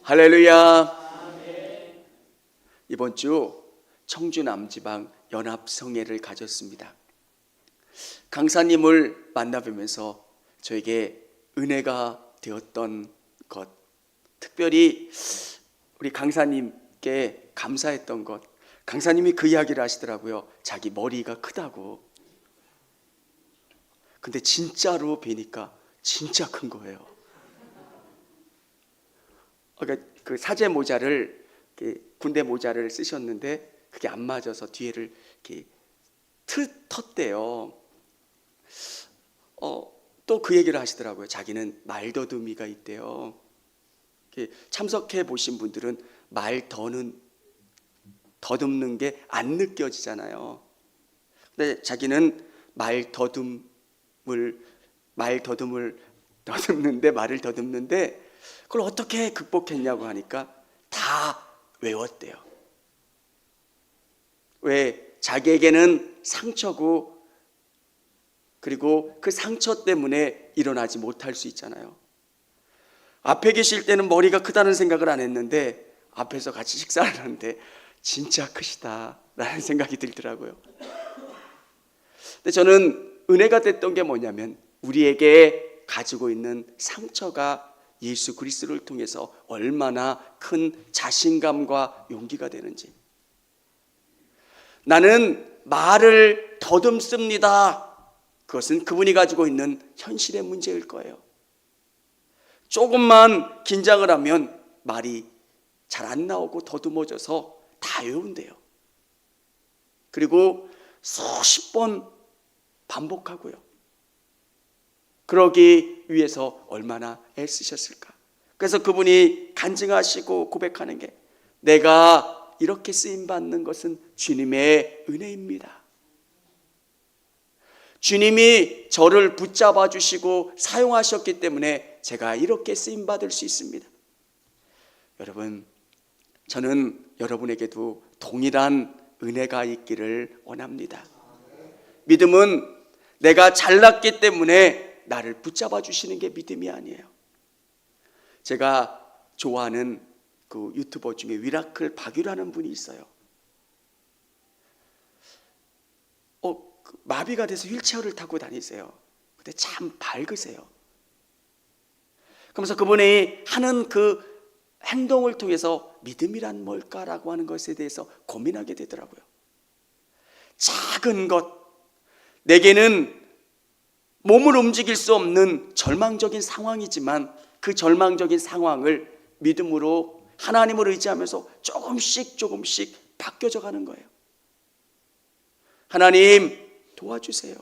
할렐루야. 이번 주 청주 남지방 연합성회를 가졌습니다. 강사님을 만나뵈면서 저에게 은혜가 되었던 것, 특별히 우리 강사님께 감사했던 것, 강사님이 그 이야기를 하시더라고요. 자기 머리가 크다고. 근데 진짜로 뵈니까 진짜 큰 거예요. 그러니까 그 사제 모자를, 군대 모자를 쓰셨는데 그게 안 맞아서 뒤에를 이렇게 텄대요. 또 그 얘기를 하시더라고요. 자기는 말더듬이가 있대요. 참석해 보신 분들은 말 더듬는 게 안 느껴지잖아요. 근데 자기는 말을 더듬는데 그걸 어떻게 극복했냐고 하니까 다 외웠대요. 왜? 자기에게는 상처고, 그리고 그 상처 때문에 일어나지 못할 수 있잖아요. 앞에 계실 때는 머리가 크다는 생각을 안 했는데 앞에서 같이 식사를 하는데 진짜 크시다 라는 생각이 들더라고요. 근데 저는 은혜가 됐던 게 뭐냐면, 우리에게 가지고 있는 상처가 예수 그리스도를 통해서 얼마나 큰 자신감과 용기가 되는지. 나는 말을 더듬습니다. 그것은 그분이 가지고 있는 현실의 문제일 거예요. 조금만 긴장을 하면 말이 잘 안 나오고 더듬어져서 다 외운대요. 그리고 수십 번 반복하고요. 그러기 위해서 얼마나 애쓰셨을까. 그래서 그분이 간증하시고 고백하는 게, 내가 이렇게 쓰임받는 것은 주님의 은혜입니다. 주님이 저를 붙잡아 주시고 사용하셨기 때문에 제가 이렇게 쓰임받을 수 있습니다. 여러분, 저는 여러분에게도 동일한 은혜가 있기를 원합니다. 믿음은 내가 잘났기 때문에 나를 붙잡아 주시는 게 믿음이 아니에요. 제가 좋아하는 그 유튜버 중에 위라클 박유라는 분이 있어요. 마비가 돼서 휠체어를 타고 다니세요. 근데 참 밝으세요. 그러면서 그분이 하는 그 행동을 통해서 믿음이란 뭘까라고 하는 것에 대해서 고민하게 되더라고요. 작은 것, 내게는 몸을 움직일 수 없는 절망적인 상황이지만 그 절망적인 상황을 믿음으로 하나님을 의지하면서 조금씩 바뀌어져 가는 거예요. 하나님 도와주세요.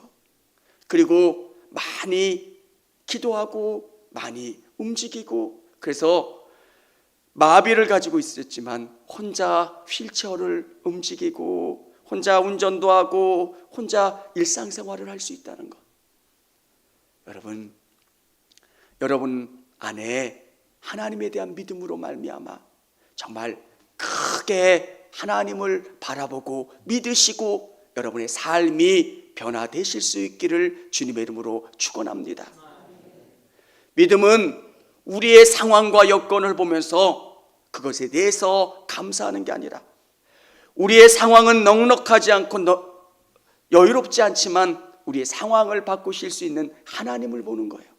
그리고 많이 기도하고 많이 움직이고, 그래서 마비를 가지고 있었지만 혼자 휠체어를 움직이고 혼자 운전도 하고 혼자 일상생활을 할 수 있다는 것. 여러분 안에 하나님에 대한 믿음으로 말미암아 정말 크게 하나님을 바라보고 믿으시고 여러분의 삶이 변화되실 수 있기를 주님의 이름으로 축원합니다. 믿음은 우리의 상황과 여건을 보면서 그것에 대해서 감사하는 게 아니라, 우리의 상황은 넉넉하지 않고 여유롭지 않지만 우리의 상황을 바꾸실 수 있는 하나님을 보는 거예요.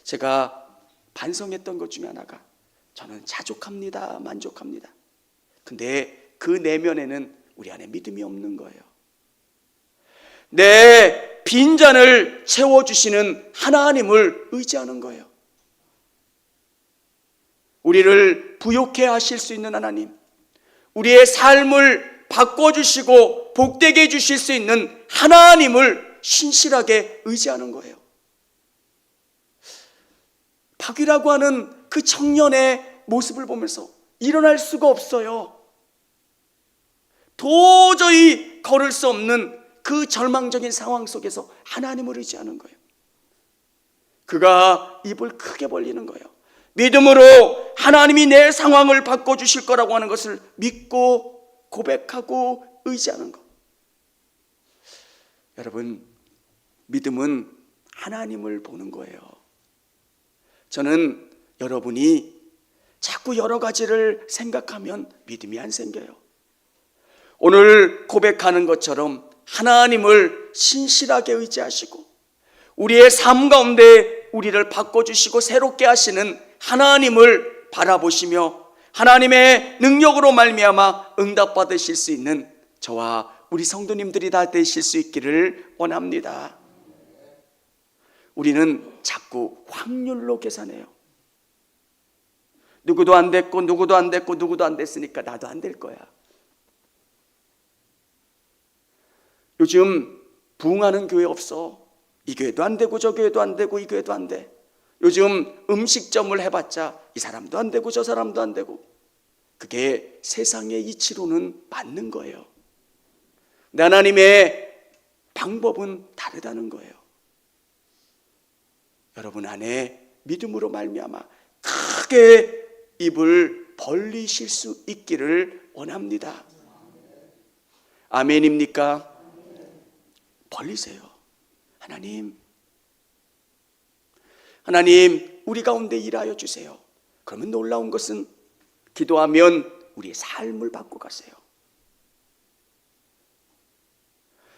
제가 반성했던 것 중에 하나가, 저는 자족합니다, 만족합니다. 근데 그 내면에는 우리 안에 믿음이 없는 거예요. 내 빈잔을 채워주시는 하나님을 의지하는 거예요. 우리를 부욕해 하실 수 있는 하나님, 우리의 삶을 바꿔주시고 복되게 해주실 수 있는 하나님을 신실하게 의지하는 거예요. 박이라고 하는 그 청년의 모습을 보면서 일어날 수가 없어요. 도저히 걸을 수 없는 그 절망적인 상황 속에서 하나님을 의지하는 거예요. 그가 입을 크게 벌리는 거예요. 믿음으로 하나님이 내 상황을 바꿔주실 거라고 하는 것을 믿고 고백하고 의지하는 것. 여러분, 믿음은 하나님을 보는 거예요. 저는 여러분이 자꾸 여러 가지를 생각하면 믿음이 안 생겨요. 오늘 고백하는 것처럼 하나님을 신실하게 의지하시고 우리의 삶 가운데 우리를 바꿔주시고 새롭게 하시는 하나님을 바라보시며 하나님의 능력으로 말미암아 응답받으실 수 있는 저와 우리 성도님들이 다 되실 수 있기를 원합니다. 우리는 자꾸 확률로 계산해요. 누구도 안 됐고 누구도 안 됐고 누구도 안 됐으니까 나도 안 될 거야. 요즘 부흥하는 교회 없어. 이 교회도 안 되고 저 교회도 안 되고 이 교회도 안 돼. 요즘 음식점을 해봤자 이 사람도 안 되고 저 사람도 안 되고. 그게 세상의 이치로는 맞는 거예요. 하나님의 방법은 다르다는 거예요. 여러분 안에 믿음으로 말미암아 크게 입을 벌리실 수 있기를 원합니다. 아멘입니까? 벌리세요. 하나님 우리 가운데 일하여 주세요. 그러면 놀라운 것은 기도하면 우리의 삶을 바꿔가세요.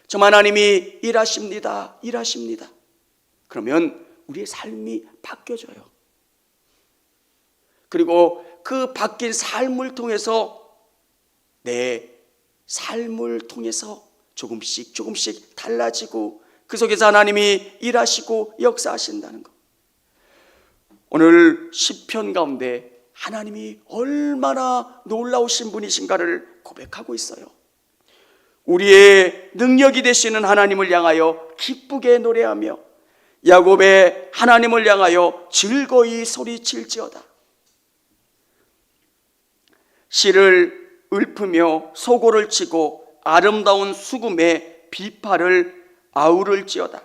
저 하나님이 일하십니다. 그러면 우리의 삶이 바뀌어져요. 그리고 그 바뀐 삶을 통해서 내 삶을 통해서 조금씩 달라지고 그 속에서 하나님이 일하시고 역사하신다는 것. 오늘 시편 가운데 하나님이 얼마나 놀라우신 분이신가를 고백하고 있어요. 우리의 능력이 되시는 하나님을 향하여 기쁘게 노래하며 야곱의 하나님을 향하여 즐거이 소리칠지어다. 실을 읊으며 소고를 치고 아름다운 수금에 비파를 아우를지어다.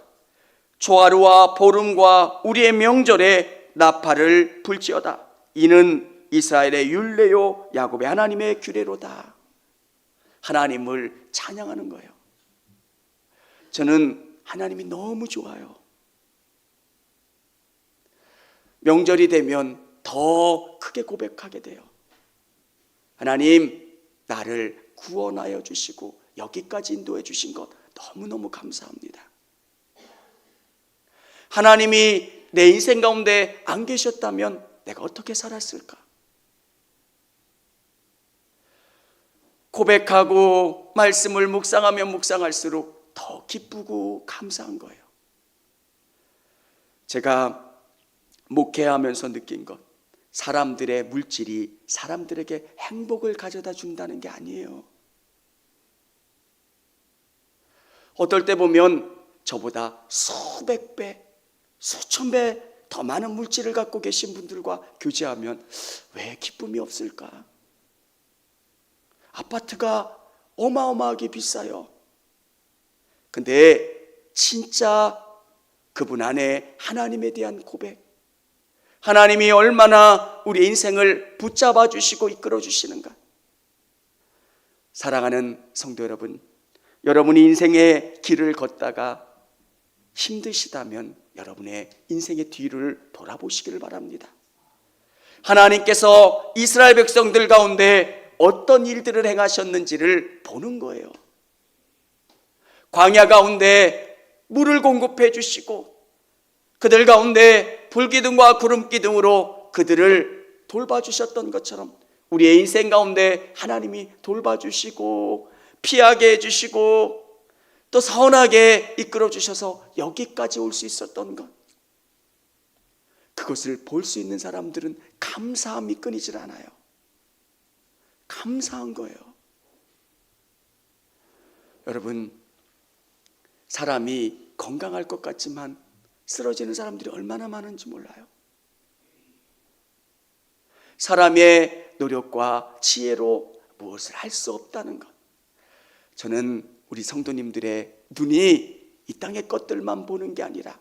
초하루와 보름과 우리의 명절에 나팔을 불지어다. 이는 이스라엘의 율례요 야곱의 하나님의 규례로다. 하나님을 찬양하는 거예요. 저는 하나님이 너무 좋아요. 명절이 되면 더 크게 고백하게 돼요. 하나님 나를 구원하여 주시고 여기까지 인도해 주신 것 너무너무 감사합니다. 하나님이 내 인생 가운데 안 계셨다면 내가 어떻게 살았을까? 고백하고 말씀을 묵상하면 묵상할수록 더 기쁘고 감사한 거예요. 제가 목회하면서 느낀 것, 사람들의 물질이 사람들에게 행복을 가져다 준다는 게 아니에요. 어떨 때 보면 저보다 수백 배, 수천 배 더 많은 물질을 갖고 계신 분들과 교제하면 왜 기쁨이 없을까? 아파트가 어마어마하게 비싸요. 근데 진짜 그분 안에 하나님에 대한 고백, 하나님이 얼마나 우리 인생을 붙잡아 주시고 이끌어 주시는가. 사랑하는 성도 여러분, 여러분이 인생의 길을 걷다가 힘드시다면 여러분의 인생의 뒤를 돌아보시기를 바랍니다. 하나님께서 이스라엘 백성들 가운데 어떤 일들을 행하셨는지를 보는 거예요. 광야 가운데 물을 공급해 주시고 그들 가운데 불기둥과 구름기둥으로 그들을 돌봐주셨던 것처럼 우리의 인생 가운데 하나님이 돌봐주시고 피하게 해주시고 또 선하게 이끌어 주셔서 여기까지 올 수 있었던 것, 그것을 볼 수 있는 사람들은 감사함이 끊이질 않아요. 감사한 거예요. 여러분, 사람이 건강할 것 같지만 쓰러지는 사람들이 얼마나 많은지 몰라요. 사람의 노력과 지혜로 무엇을 할 수 없다는 것. 저는 우리 성도님들의 눈이 이 땅의 것들만 보는 게 아니라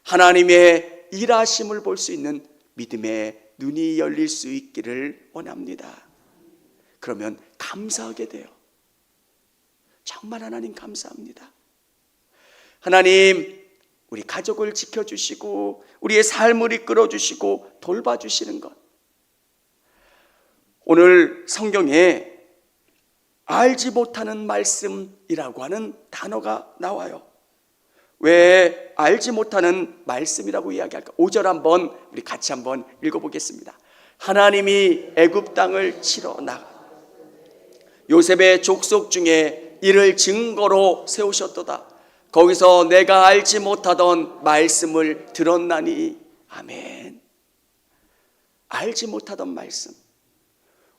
하나님의 일하심을 볼 수 있는 믿음의 눈이 열릴 수 있기를 원합니다. 그러면 감사하게 돼요. 정말 하나님 감사합니다. 하나님, 우리 가족을 지켜주시고 우리의 삶을 이끌어주시고 돌봐주시는 것. 오늘 성경에 알지 못하는 말씀이라고 하는 단어가 나와요. 왜 알지 못하는 말씀이라고 이야기할까? 5절 한번 우리 같이 한번 읽어보겠습니다. 하나님이 애굽 땅을 치러 나가 요셉의 족속 중에 이를 증거로 세우셨도다. 거기서 내가 알지 못하던 말씀을 들었나니. 아멘. 알지 못하던 말씀.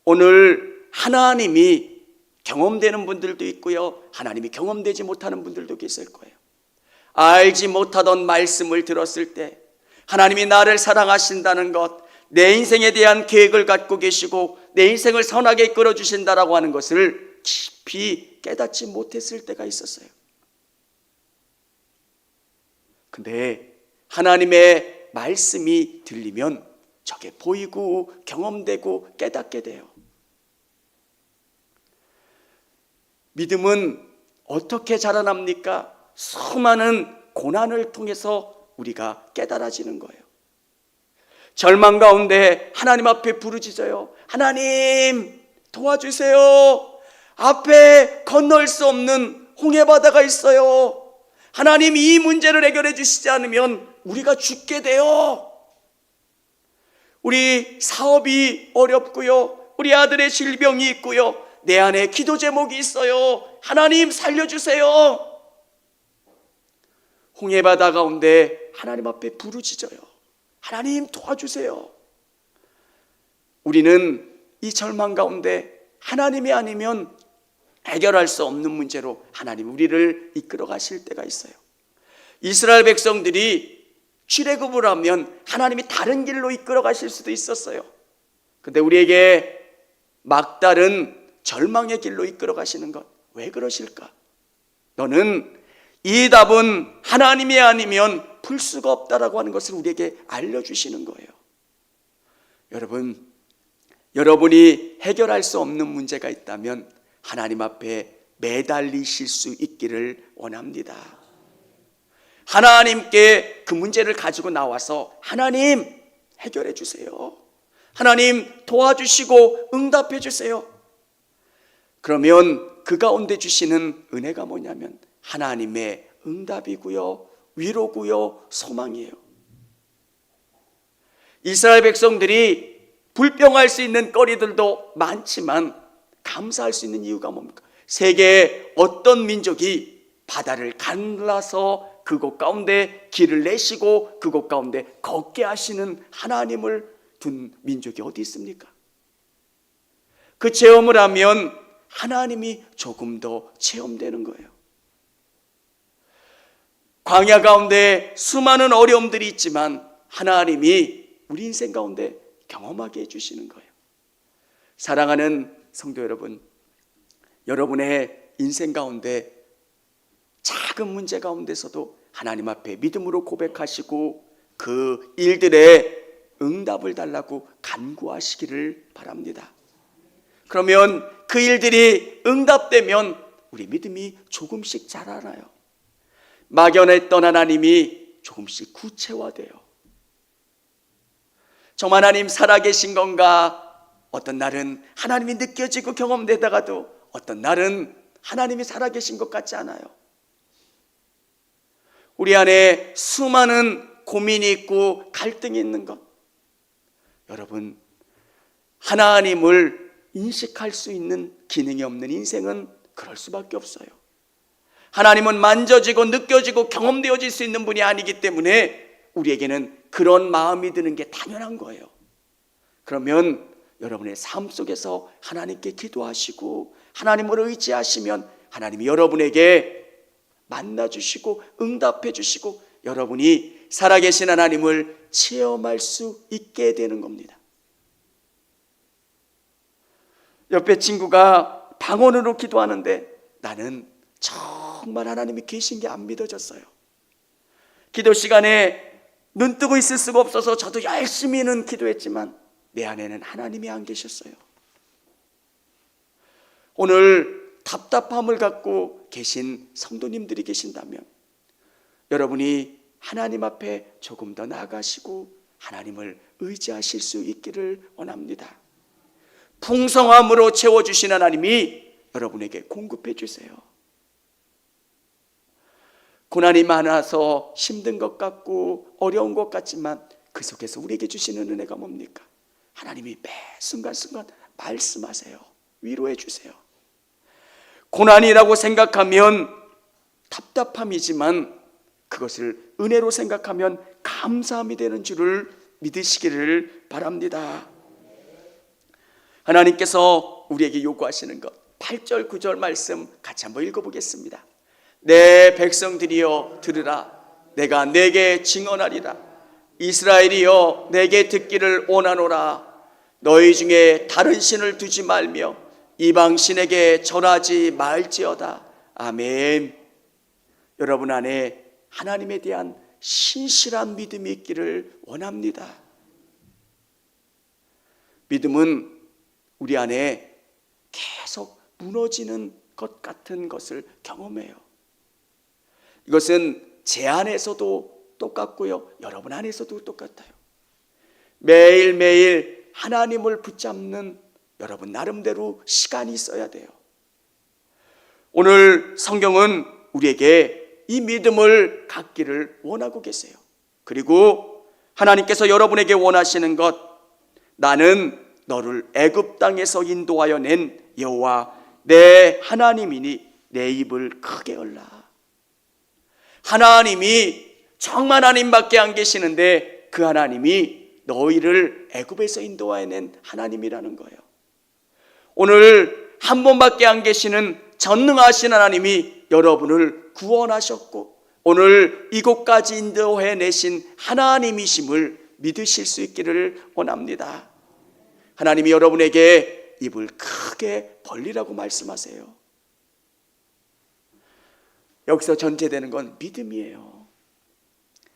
오늘 하나님이 경험되는 분들도 있고요, 하나님이 경험되지 못하는 분들도 계실 거예요. 알지 못하던 말씀을 들었을 때 하나님이 나를 사랑하신다는 것, 내 인생에 대한 계획을 갖고 계시고 내 인생을 선하게 이끌어 주신다라고 하는 것을 깊이 깨닫지 못했을 때가 있었어요. 근데 하나님의 말씀이 들리면 저게 보이고 경험되고 깨닫게 돼요. 믿음은 어떻게 자라납니까? 수많은 고난을 통해서 우리가 깨달아지는 거예요. 절망 가운데 하나님 앞에 부르짖어요. 하나님 도와주세요. 앞에 건널 수 없는 홍해바다가 있어요. 하나님 이 문제를 해결해 주시지 않으면 우리가 죽게 돼요. 우리 사업이 어렵고요, 우리 아들의 질병이 있고요, 내 안에 기도 제목이 있어요. 하나님 살려주세요. 홍해바다 가운데 하나님 앞에 부르짖어요. 하나님 도와주세요. 우리는 이 절망 가운데 하나님이 아니면 해결할 수 없는 문제로 하나님 우리를 이끌어 가실 때가 있어요. 이스라엘 백성들이 출애굽을 하면 하나님이 다른 길로 이끌어 가실 수도 있었어요. 근데 우리에게 막다른 절망의 길로 이끌어 가시는 것, 왜 그러실까? 너는 이 답은 하나님이 아니면 풀 수가 없다라고 하는 것을 우리에게 알려주시는 거예요. 여러분이 해결할 수 없는 문제가 있다면 하나님 앞에 매달리실 수 있기를 원합니다. 하나님께 그 문제를 가지고 나와서 하나님 해결해 주세요. 하나님 도와주시고 응답해 주세요. 그러면 그 가운데 주시는 은혜가 뭐냐면 하나님의 응답이고요, 위로고요, 소망이에요. 이스라엘 백성들이 불평할 수 있는 거리들도 많지만 감사할 수 있는 이유가 뭡니까? 세계의 어떤 민족이 바다를 갈라서 그곳 가운데 길을 내시고 그곳 가운데 걷게 하시는 하나님을 둔 민족이 어디 있습니까? 그 체험을 하면 하나님이 조금 더 체험되는 거예요. 광야 가운데 수많은 어려움들이 있지만 하나님이 우리 인생 가운데 경험하게 해주시는 거예요. 사랑하는 성도 여러분, 여러분의 인생 가운데 작은 문제 가운데서도 하나님 앞에 믿음으로 고백하시고 그 일들의 응답을 달라고 간구하시기를 바랍니다. 그러면 그 일들이 응답되면 우리 믿음이 조금씩 자라나요. 막연했던 하나님이 조금씩 구체화돼요. 정말 하나님 살아계신 건가? 어떤 날은 하나님이 느껴지고 경험되다가도 어떤 날은 하나님이 살아계신 것 같지 않아요. 우리 안에 수많은 고민이 있고 갈등이 있는 것, 여러분, 하나님을 인식할 수 있는 기능이 없는 인생은 그럴 수밖에 없어요. 하나님은 만져지고 느껴지고 경험되어질 수 있는 분이 아니기 때문에 우리에게는 그런 마음이 드는 게 당연한 거예요. 그러면 여러분의 삶 속에서 하나님께 기도하시고 하나님을 의지하시면 하나님이 여러분에게 만나주시고 응답해 주시고 여러분이 살아계신 하나님을 체험할 수 있게 되는 겁니다. 옆에 친구가 방언으로 기도하는데 나는 정말 하나님이 계신 게 안 믿어졌어요. 기도 시간에 눈 뜨고 있을 수가 없어서 저도 열심히는 기도했지만 내 안에는 하나님이 안 계셨어요. 오늘 답답함을 갖고 계신 성도님들이 계신다면 여러분이 하나님 앞에 조금 더 나아가시고 하나님을 의지하실 수 있기를 원합니다. 풍성함으로 채워주신 하나님이 여러분에게 공급해 주세요. 고난이 많아서 힘든 것 같고 어려운 것 같지만 그 속에서 우리에게 주시는 은혜가 뭡니까? 하나님이 매 순간순간 말씀하세요. 위로해 주세요. 고난이라고 생각하면 답답함이지만 그것을 은혜로 생각하면 감사함이 되는 줄을 믿으시기를 바랍니다. 하나님께서 우리에게 요구하시는 것 8절 9절 말씀 같이 한번 읽어보겠습니다. 내 백성들이여 들으라. 내가 내게 증언하리라. 이스라엘이여 내게 듣기를 원하노라. 너희 중에 다른 신을 두지 말며 이방 신에게 절하지 말지어다. 아멘. 여러분 안에 하나님에 대한 신실한 믿음이 있기를 원합니다. 믿음은 우리 안에 계속 무너지는 것 같은 것을 경험해요. 이것은 제 안에서도 똑같고요, 여러분 안에서도 똑같아요. 매일매일 하나님을 붙잡는 여러분 나름대로 시간이 있어야 돼요. 오늘 성경은 우리에게 이 믿음을 갖기를 원하고 계세요. 그리고 하나님께서 여러분에게 원하시는 것, 나는 너를 애굽 땅에서 인도하여 낸 여호와 내 하나님이니 내 입을 크게 열라. 하나님이 정말 하나님밖에 안 계시는데 그 하나님이 너희를 애굽에서 인도하여낸 하나님이라는 거예요. 오늘 한 번밖에 안 계시는 전능하신 하나님이 여러분을 구원하셨고 오늘 이곳까지 인도해내신 하나님이심을 믿으실 수 있기를 원합니다. 하나님이 여러분에게 입을 크게 벌리라고 말씀하세요. 여기서 전제되는 건 믿음이에요.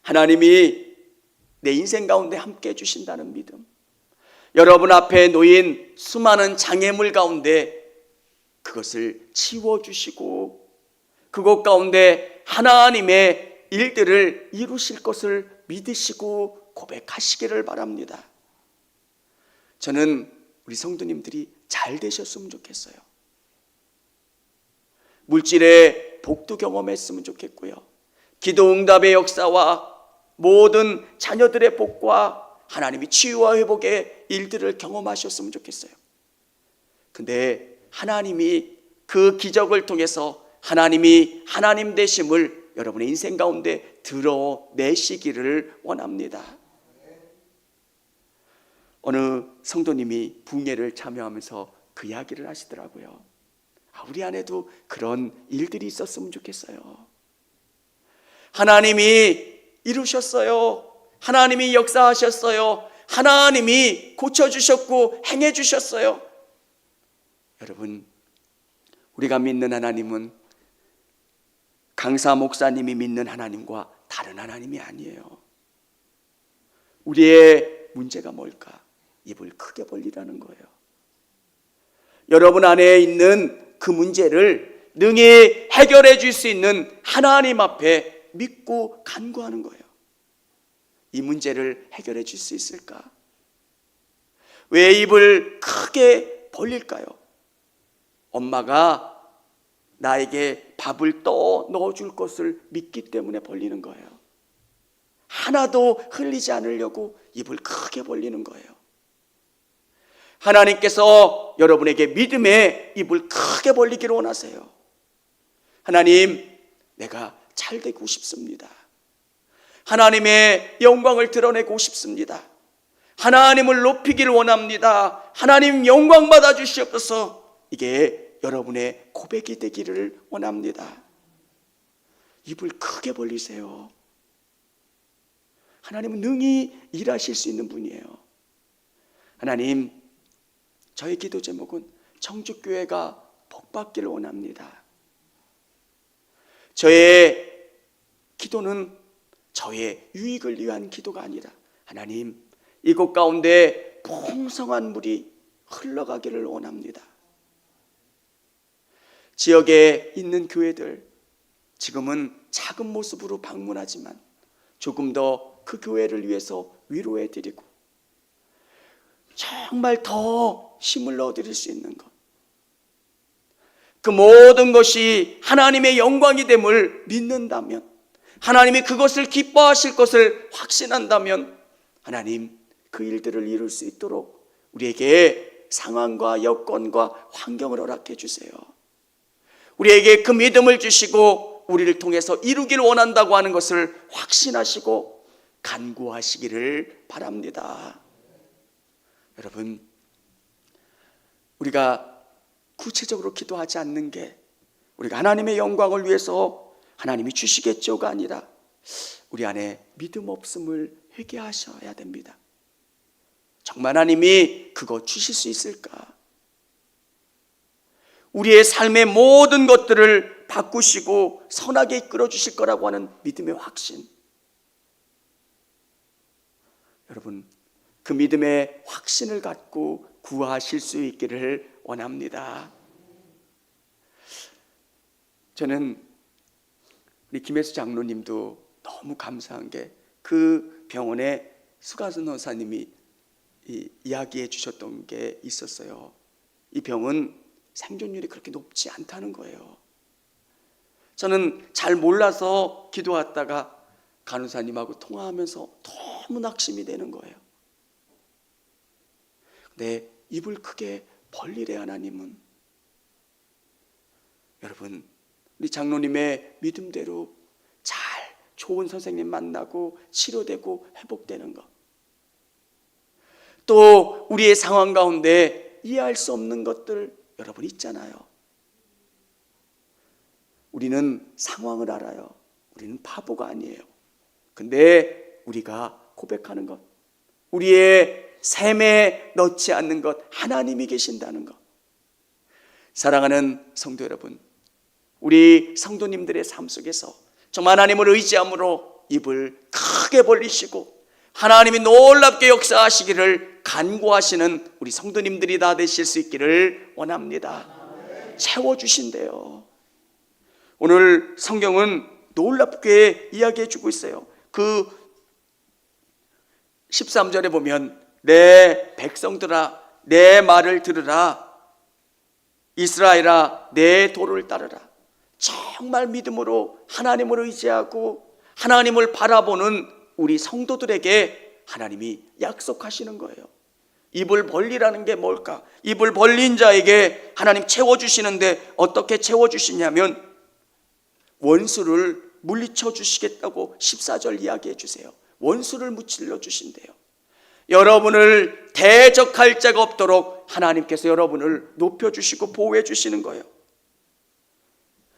하나님이 내 인생 가운데 함께 해주신다는 믿음. 여러분 앞에 놓인 수많은 장애물 가운데 그것을 치워주시고 그곳 가운데 하나님의 일들을 이루실 것을 믿으시고 고백하시기를 바랍니다. 저는 우리 성도님들이 잘 되셨으면 좋겠어요. 물질의 복도 경험했으면 좋겠고요, 기도 응답의 역사와 모든 자녀들의 복과 하나님이 치유와 회복의 일들을 경험하셨으면 좋겠어요. 근데 하나님이 그 기적을 통해서 하나님이 하나님 되심을 여러분의 인생 가운데 드러내시기를 원합니다. 어느 성도님이 부흥회를 참여하면서 그 이야기를 하시더라고요. 우리 안에도 그런 일들이 있었으면 좋겠어요. 하나님이 이루셨어요. 하나님이 역사하셨어요. 하나님이 고쳐주셨고 행해주셨어요. 여러분, 우리가 믿는 하나님은 강사 목사님이 믿는 하나님과 다른 하나님이 아니에요. 우리의 문제가 뭘까? 입을 크게 벌리라는 거예요. 여러분 안에 있는 그 문제를 능히 해결해 줄 수 있는 하나님 앞에 믿고 간구하는 거예요. 이 문제를 해결해 줄 수 있을까? 왜 입을 크게 벌릴까요? 엄마가 나에게 밥을 떠 넣어줄 것을 믿기 때문에 벌리는 거예요. 하나도 흘리지 않으려고 입을 크게 벌리는 거예요. 하나님께서 여러분에게 믿음의 입을 크게 벌리기를 원하세요. 하나님, 내가 잘 되고 싶습니다. 하나님의 영광을 드러내고 싶습니다. 하나님을 높이기를 원합니다. 하나님 영광 받아 주시옵소서. 이게 여러분의 고백이 되기를 원합니다. 입을 크게 벌리세요. 하나님은 능히 일하실 수 있는 분이에요. 하나님, 저의 기도 제목은 청주교회가 복받기를 원합니다. 저의 기도는 저의 유익을 위한 기도가 아니라 하나님, 이곳 가운데 풍성한 물이 흘러가기를 원합니다. 지역에 있는 교회들, 지금은 작은 모습으로 방문하지만 조금 더 그 교회를 위해서 위로해 드리고 정말 더 힘을 넣어 드릴 수 있는 것, 그 모든 것이 하나님의 영광이 됨을 믿는다면, 하나님이 그것을 기뻐하실 것을 확신한다면 하나님 그 일들을 이룰 수 있도록 우리에게 상황과 여건과 환경을 허락해 주세요. 우리에게 그 믿음을 주시고 우리를 통해서 이루기를 원한다고 하는 것을 확신하시고 간구하시기를 바랍니다. 여러분, 우리가 구체적으로 기도하지 않는 게 우리가 하나님의 영광을 위해서 하나님이 주시겠죠가 아니라 우리 안에 믿음 없음을 회개하셔야 됩니다. 정말 하나님이 그거 주실 수 있을까? 우리의 삶의 모든 것들을 바꾸시고 선하게 이끌어 주실 거라고 하는 믿음의 확신. 여러분, 그 믿음의 확신을 갖고 구하실 수 있기를 원합니다. 저는 우리 김혜수 장로님도 너무 감사한 게 그 병원에 수가순 원사님이 이야기해 주셨던 게 있었어요. 이 병은 생존율이 그렇게 높지 않다는 거예요. 저는 잘 몰라서 기도하다가 간호사님하고 통화하면서 너무 낙심이 되는 거예요. 근데 입을 크게 벌리래 하나님은. 여러분, 우리 장로님의 믿음대로 잘 좋은 선생님 만나고 치료되고 회복되는 것, 또 우리의 상황 가운데 이해할 수 없는 것들 여러분 있잖아요. 우리는 상황을 알아요. 우리는 바보가 아니에요. 근데 우리가 고백하는 것, 우리의 삶에 넣지 않는 것, 하나님이 계신다는 것. 사랑하는 성도 여러분, 우리 성도님들의 삶 속에서 정말 하나님을 의지함으로 입을 크게 벌리시고 하나님이 놀랍게 역사하시기를 간구하시는 우리 성도님들이 다 되실 수 있기를 원합니다. 채워주신대요. 오늘 성경은 놀랍게 이야기해 주고 있어요. 그 13절에 보면 내 백성들아 내 말을 들으라, 이스라엘아 내 도를 따르라. 정말 믿음으로 하나님을 의지하고 하나님을 바라보는 우리 성도들에게 하나님이 약속하시는 거예요. 입을 벌리라는 게 뭘까? 입을 벌린 자에게 하나님 채워주시는데 어떻게 채워주시냐면 원수를 물리쳐 주시겠다고 14절 이야기해 주세요. 원수를 무찔러 주신대요. 여러분을 대적할 자가 없도록 하나님께서 여러분을 높여주시고 보호해 주시는 거예요.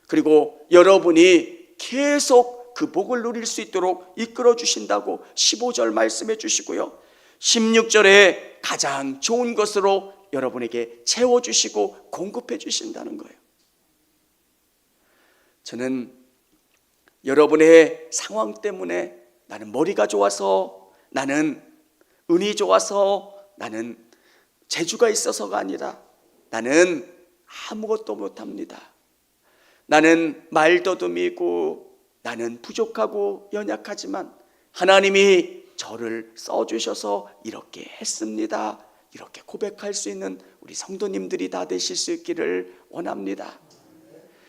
그리고 여러분이 계속 그 복을 누릴 수 있도록 이끌어 주신다고 15절 말씀해 주시고요, 16절에 가장 좋은 것으로 여러분에게 채워주시고 공급해 주신다는 거예요. 저는 여러분의 상황 때문에 나는 머리가 좋아서, 나는 운이 좋아서, 나는 재주가 있어서가 아니라 나는 아무것도 못합니다, 나는 말더듬이고 나는 부족하고 연약하지만 하나님이 저를 써주셔서 이렇게 했습니다, 이렇게 고백할 수 있는 우리 성도님들이 다 되실 수 있기를 원합니다.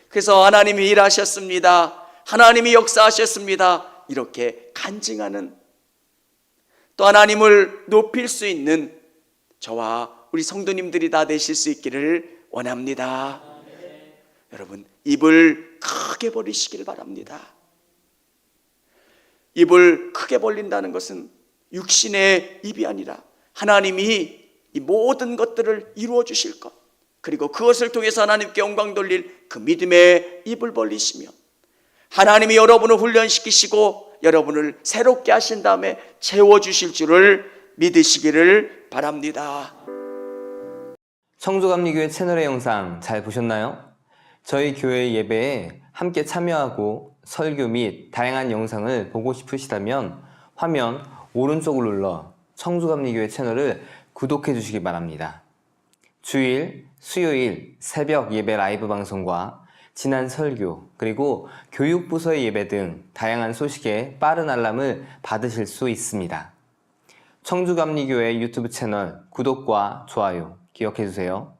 그래서 하나님이 일하셨습니다, 하나님이 역사하셨습니다, 이렇게 간증하는, 또 하나님을 높일 수 있는 저와 우리 성도님들이 다 되실 수 있기를 원합니다. 여러분, 입을 크게 벌리시길 바랍니다. 입을 크게 벌린다는 것은 육신의 입이 아니라 하나님이 이 모든 것들을 이루어 주실 것, 그리고 그것을 통해서 하나님께 영광 돌릴 그 믿음의 입을 벌리시며 하나님이 여러분을 훈련시키시고 여러분을 새롭게 하신 다음에 채워주실 줄을 믿으시기를 바랍니다. 성주감리교회 채널의 영상 잘 보셨나요? 저희 교회 예배에 함께 참여하고 설교 및 다양한 영상을 보고 싶으시다면 화면 오른쪽을 눌러 성주감리교회 채널을 구독해 주시기 바랍니다. 주일, 수요일 새벽 예배 라이브 방송과 지난 설교, 그리고 교육부서의 예배 등 다양한 소식에 빠른 알람을 받으실 수 있습니다. 청주감리교회 유튜브 채널 구독과 좋아요 기억해 주세요.